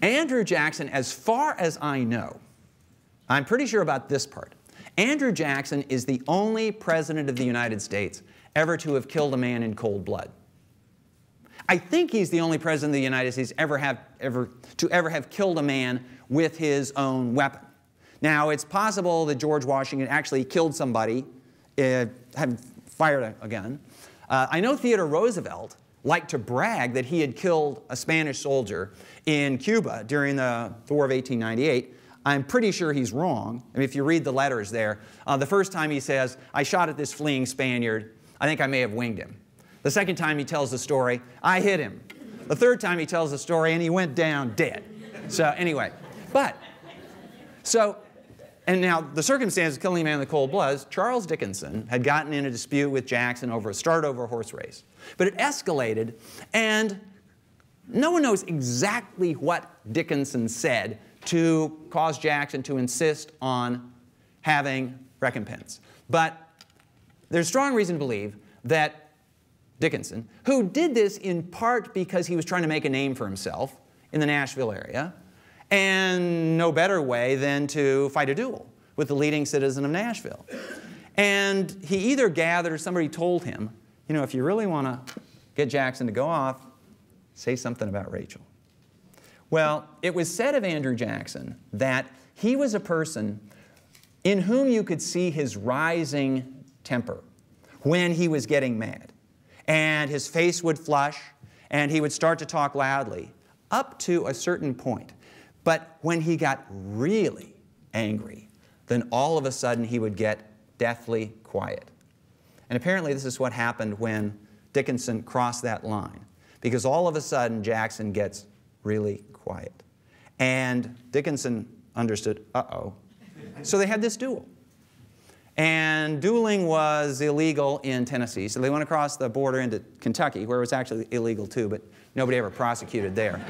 Andrew Jackson, as far as I know, I'm pretty sure about this part. Andrew Jackson is the only president of the United States ever to have killed a man in cold blood. I think he's the only president of the United States to ever have killed a man with his own weapon. Now, it's possible that George Washington actually killed somebody, had fired a gun. I know Theodore Roosevelt liked to brag that he had killed a Spanish soldier in Cuba during the War of 1898. I'm pretty sure he's wrong. I mean, if you read the letters there, the first time he says, "I shot at this fleeing Spaniard. I think I may have winged him." The second time he tells the story, "I hit him." The third time he tells the story, and he went down dead. So anyway, and now the circumstance of killing a man in the cold blood is Charles Dickinson had gotten in a dispute with Jackson over a horse race. But it escalated, and no one knows exactly what Dickinson said to cause Jackson to insist on having recompense. But there's strong reason to believe that Dickinson, who did this in part because he was trying to make a name for himself in the Nashville area, and no better way than to fight a duel with the leading citizen of Nashville. And he either gathered or somebody told him, you know, if you really want to get Jackson to go off, say something about Rachel. Well, it was said of Andrew Jackson that he was a person in whom you could see his rising temper when he was getting mad. And his face would flush, and he would start to talk loudly up to a certain point. But when he got really angry, then all of a sudden he would get deathly quiet. And apparently this is what happened when Dickinson crossed that line, because all of a sudden Jackson gets really quiet. And Dickinson understood, uh-oh. So they had this duel. And dueling was illegal in Tennessee, so they went across the border into Kentucky, where it was actually illegal too, but nobody ever prosecuted there.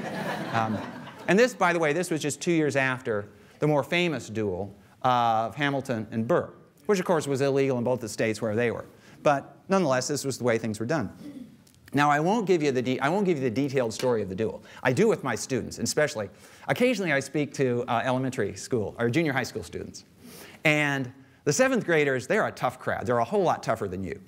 And this, by the way, this was just 2 years after the more famous duel of Hamilton and Burr, which of course was illegal in both the states where they were. But nonetheless, this was the way things were done. Now, I won't give you the detailed story of the duel. I do with my students, and especially, occasionally I speak to elementary school or junior high school students. And the 7th graders, they're a tough crowd. They're a whole lot tougher than you.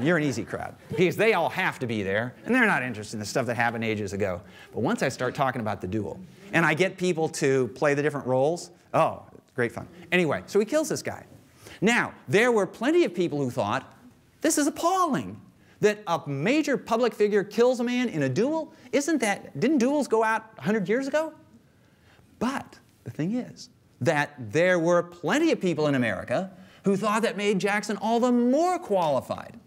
You're an easy crowd, because they all have to be there, and they're not interested in the stuff that happened ages ago. But once I start talking about the duel, and I get people to play the different roles, oh, it's great fun. Anyway, so he kills this guy. Now, there were plenty of people who thought, this is appalling, that a major public figure kills a man in a duel. Didn't duels go out 100 years ago? But the thing is that there were plenty of people in America who thought that made Jackson all the more qualified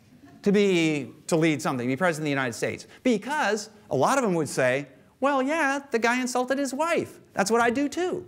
to lead something, to be president of the United States. Because a lot of them would say, well, yeah, the guy insulted his wife. That's what I do too.